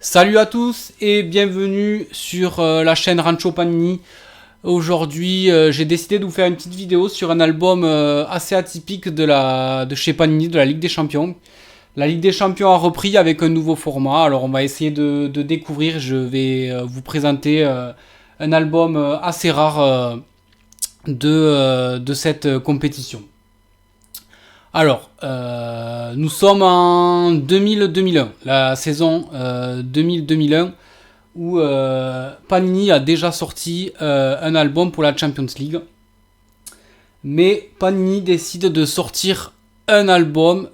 Salut à tous et bienvenue sur la chaîne Rancho Panini. Aujourd'hui, j'ai décidé de vous faire une petite vidéo sur un album assez atypique de chez Panini, de la Ligue des Champions. La Ligue des Champions a repris avec un nouveau format. Alors, on va essayer de découvrir. Je vais vous présenter un album assez rare de cette compétition. Alors, nous sommes en 2000-2001, la saison 2000-2001, où Panini a déjà sorti un album pour la Champions League. Mais Panini décide de sortir un album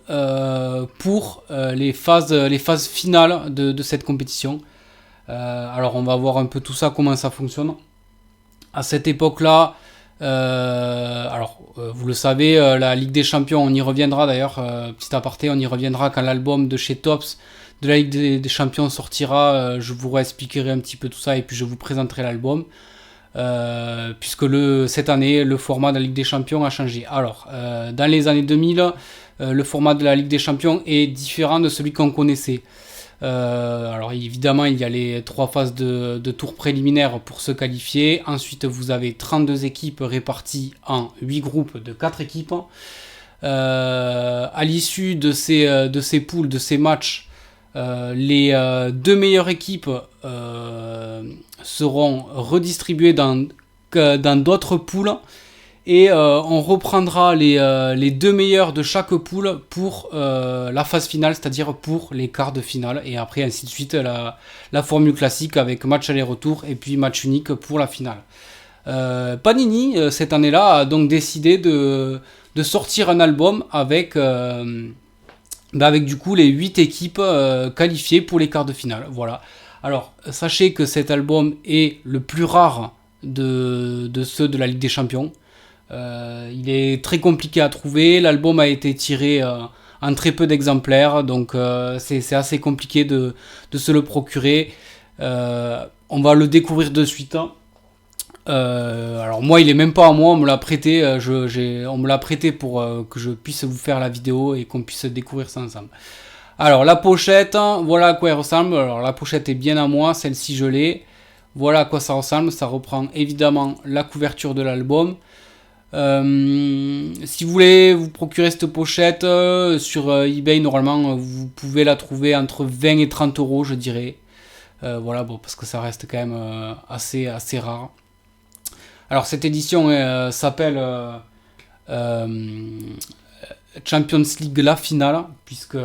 pour les phases finales de cette compétition. Alors, on va voir un peu tout ça, comment ça fonctionne. À cette époque-là, vous le savez, la Ligue des Champions, on y reviendra d'ailleurs, petit aparté, on y reviendra quand l'album de chez Topps de la Ligue des Champions sortira. Je vous réexpliquerai un petit peu tout ça et puis je vous présenterai l'album. Puisque cette année, le format de la Ligue des Champions a changé. Alors, dans les années 2000, le format de la Ligue des Champions est différent de celui qu'on connaissait. Alors évidemment, il y a les 3 phases de tours préliminaires pour se qualifier. Ensuite, vous avez 32 équipes réparties en 8 groupes de 4 équipes. À l'issue de ces poules, de ces matchs, les 2 meilleures équipes seront redistribuées dans d'autres poules. Et on reprendra les 2 meilleurs de chaque poule pour la phase finale, c'est-à-dire pour les quarts de finale. Et après, ainsi de suite, la formule classique avec match aller-retour et puis match unique pour la finale. Panini, cette année-là, a donc décidé de sortir un album avec du coup les 8 équipes qualifiées pour les quarts de finale. Voilà. Alors, sachez que cet album est le plus rare de ceux de la Ligue des Champions. Il est très compliqué à trouver. L'album a été tiré en très peu d'exemplaires, donc c'est assez compliqué de se le procurer. On va le découvrir de suite. Alors moi, il est même pas à moi, on me l'a prêté. On me l'a prêté pour que je puisse vous faire la vidéo et qu'on puisse découvrir ça ensemble. Alors la pochette, voilà à quoi elle ressemble. Alors la pochette est bien à moi, celle-ci je l'ai. Voilà à quoi ça ressemble. Ça reprend évidemment la couverture de l'album. Si vous voulez vous procurer cette pochette sur eBay, normalement vous pouvez la trouver entre 20 et 30 euros, je dirais. Voilà, bon, parce que ça reste quand même assez rare. Alors cette édition s'appelle Champions League la finale, puisque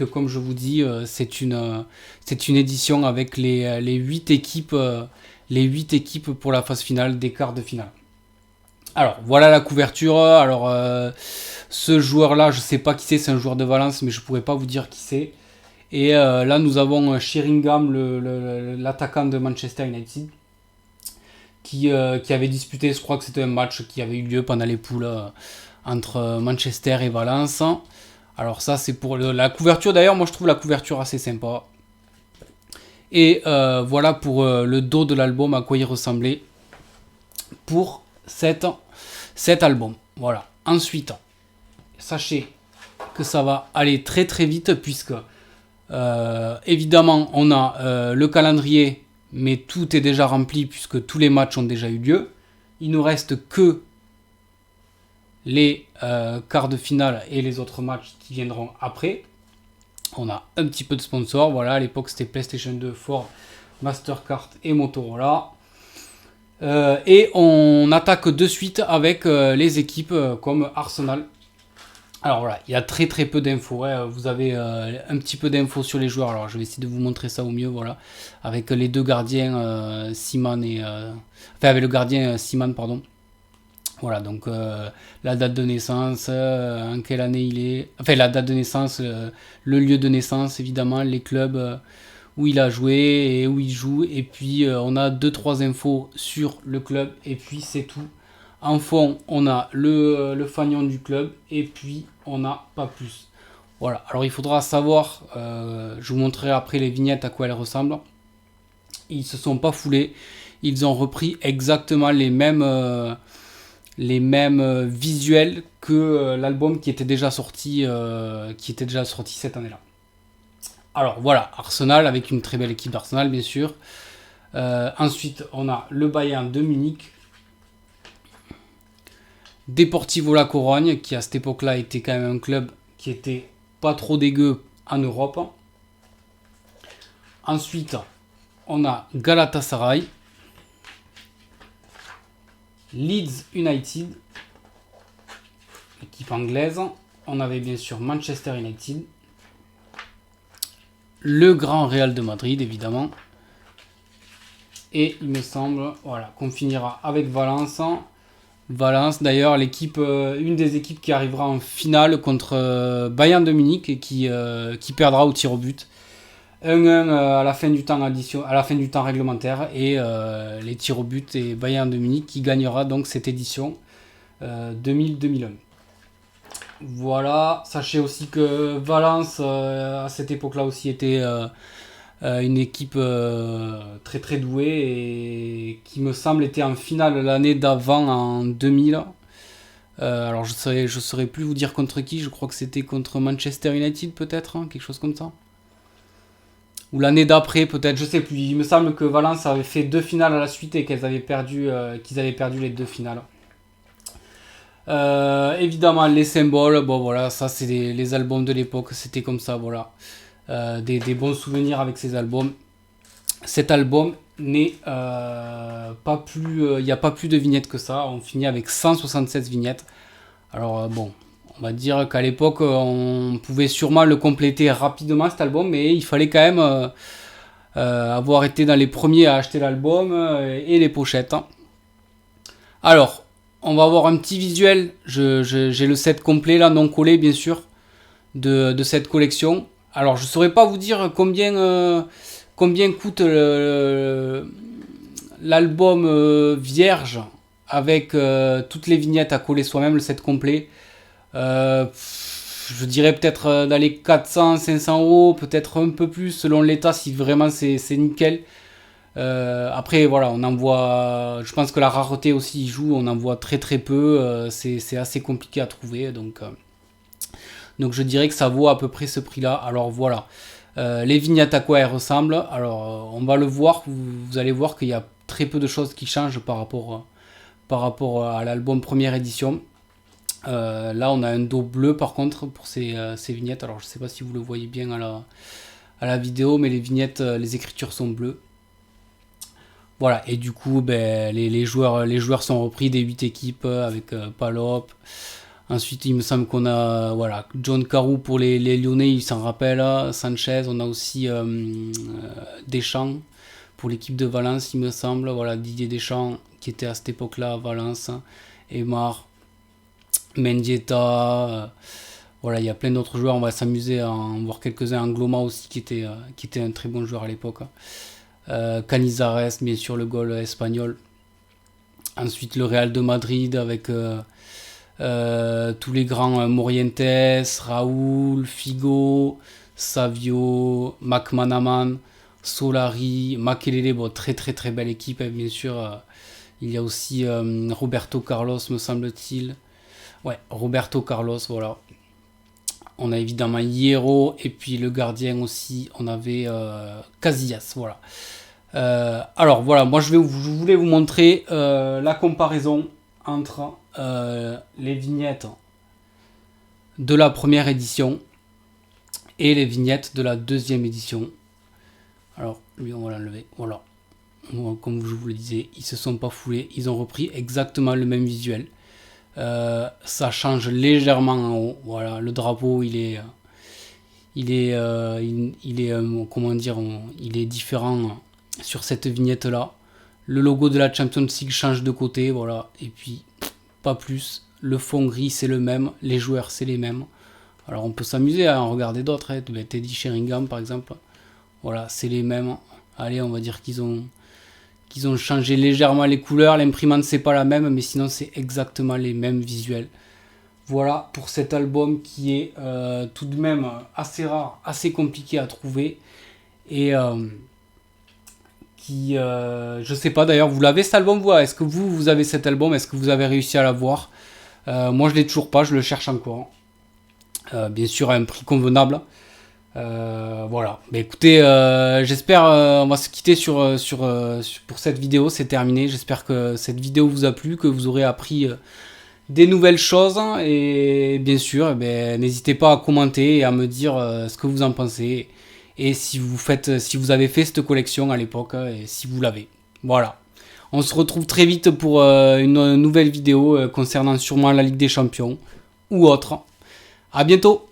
comme je vous dis, c'est une édition avec les 8 équipes, pour la phase finale des quarts de finale. Alors voilà la couverture. Alors ce joueur là, je sais pas qui c'est un joueur de Valence, mais je pourrais pas vous dire qui c'est. Et là nous avons Sheringham, l'attaquant de Manchester United, qui avait disputé, je crois que c'était un match qui avait eu lieu pendant les poules entre Manchester et Valence. Alors ça c'est pour la couverture. D'ailleurs moi je trouve la couverture assez sympa. Et voilà pour le dos de l'album, à quoi il ressemblait pour cet album. Voilà. Ensuite, sachez que ça va aller très très vite, puisque évidemment on a le calendrier, mais tout est déjà rempli puisque tous les matchs ont déjà eu lieu. Il ne reste que les quarts de finale et les autres matchs qui viendront après. On a un petit peu de sponsors. Voilà, à l'époque c'était PlayStation 2, Ford, Mastercard et Motorola. Et on attaque de suite avec les équipes comme Arsenal. Alors voilà, il y a très très peu d'infos. Hein. Vous avez un petit peu d'infos sur les joueurs. Alors je vais essayer de vous montrer ça au mieux. Voilà, avec les 2 gardiens, Seaman et avec le gardien Seaman, pardon. Voilà, donc la date de naissance, en quelle année il est. Enfin, la date de naissance, le lieu de naissance, évidemment, les clubs où il a joué et où il joue. Et puis on a 2-3 infos sur le club. Et puis c'est tout. En fond, on a le fanion du club. Et puis on n'a pas plus. Voilà. Alors il faudra savoir, je vous montrerai après les vignettes à quoi elles ressemblent. Ils se sont pas foulés. Ils ont repris exactement les mêmes visuels que l'album qui était déjà sorti cette année-là. Alors voilà, Arsenal avec une très belle équipe d'Arsenal bien sûr. Ensuite on a le Bayern de Munich. Deportivo La Corogne qui à cette époque-là était quand même un club qui était pas trop dégueu en Europe. Ensuite on a Galatasaray. Leeds United, équipe anglaise. On avait bien sûr Manchester United. Le Grand Real de Madrid, évidemment. Et il me semble voilà, qu'on finira avec Valence. Valence, d'ailleurs, une des équipes qui arrivera en finale contre Bayern de Munich et qui perdra au tir au but. 1-1 à la fin du temps réglementaire et les tirs au but et Bayern de Munich qui gagnera donc cette édition 2000-2001. Voilà, sachez aussi que Valence à cette époque-là aussi était une équipe très très douée et qui me semble était en finale l'année d'avant en 2000. Alors je saurais plus vous dire contre qui, je crois que c'était contre Manchester United peut-être, hein, quelque chose comme ça. Ou l'année d'après peut-être, je sais plus. Il me semble que Valence avait fait 2 finales à la suite et qu'ils avaient perdu les 2 finales. Évidemment les symboles, bon voilà, ça c'est les albums de l'époque, c'était comme ça, voilà. Des bons souvenirs avec ces albums. Cet album n'est pas plus, il n'y a pas plus de vignettes que ça. On finit avec 167 vignettes. Alors bon, on va dire qu'à l'époque on pouvait sûrement le compléter rapidement cet album, mais il fallait quand même avoir été dans les premiers à acheter l'album et les pochettes. Alors, on va avoir un petit visuel. J'ai le set complet là, non collé bien sûr, de cette collection. Alors je saurais pas vous dire combien coûte l'album vierge avec toutes les vignettes à coller soi-même, le set complet. Je dirais peut-être dans les 400-500 euros, peut-être un peu plus selon l'état si vraiment c'est nickel. Après voilà, on en voit, je pense que la rareté aussi y joue, on en voit très très peu, c'est assez compliqué à trouver, donc je dirais que ça vaut à peu près ce prix là. Alors voilà, les vignettes à quoi elles ressemblent, alors on va le voir, vous allez voir qu'il y a très peu de choses qui changent par rapport à l'album première édition. Là on a un dos bleu par contre pour ces vignettes, alors je sais pas si vous le voyez bien à la vidéo, mais les vignettes, les écritures sont bleues. Voilà, et du coup ben, les joueurs sont repris des 8 équipes avec Palop. Ensuite il me semble qu'on a voilà, John Carew pour les Lyonnais, il s'en rappelle, Sanchez, on a aussi Deschamps pour l'équipe de Valence il me semble, voilà, Didier Deschamps qui était à cette époque là à Valence, Aymar, Mendieta, voilà, il y a plein d'autres joueurs, on va s'amuser à en voir quelques-uns, Angloma aussi qui était un très bon joueur à l'époque. Canizares, bien sûr, le goal espagnol. Ensuite, le Real de Madrid avec tous les grands Morientes, Raúl, Figo, Savio, McManaman, Solari, Makelele. Bon, très très très belle équipe, hein, bien sûr. Il y a aussi Roberto Carlos, me semble-t-il. Ouais, Roberto Carlos, voilà. On a évidemment Hierro et puis le gardien aussi, on avait Casillas, voilà. Alors voilà, moi je voulais vous montrer la comparaison entre les vignettes de la première édition et les vignettes de la deuxième édition. Alors lui on va l'enlever, voilà. Comme je vous le disais, ils se sont pas foulés, ils ont repris exactement le même visuel. Ça change légèrement en haut, voilà, le drapeau il est comment dire, il est différent sur cette vignette là. Le logo de la Champions League change de côté, voilà, et puis pas plus. Le fond gris c'est le même, les joueurs c'est les mêmes. Alors on peut s'amuser à en regarder d'autres, hein. Teddy Sheringham par exemple, voilà, c'est les mêmes. Allez, on va dire qu'ils ont changé légèrement les couleurs, l'imprimante c'est pas la même, mais sinon c'est exactement les mêmes visuels. Voilà pour cet album qui est tout de même assez rare, assez compliqué à trouver et qui, je sais pas d'ailleurs, vous l'avez cet album, vous, est-ce que vous avez cet album, est-ce que vous avez réussi à l'avoir? Moi je l'ai toujours pas, je le cherche encore. Bien sûr à un prix convenable. Voilà. Mais écoutez, j'espère, on va se quitter pour cette vidéo, c'est terminé. J'espère que cette vidéo vous a plu, que vous aurez appris des nouvelles choses. Et bien sûr, n'hésitez pas à commenter et à me dire ce que vous en pensez. Et si vous avez fait cette collection à l'époque, et si vous l'avez. Voilà. On se retrouve très vite pour une nouvelle vidéo concernant sûrement la Ligue des Champions ou autre. À bientôt!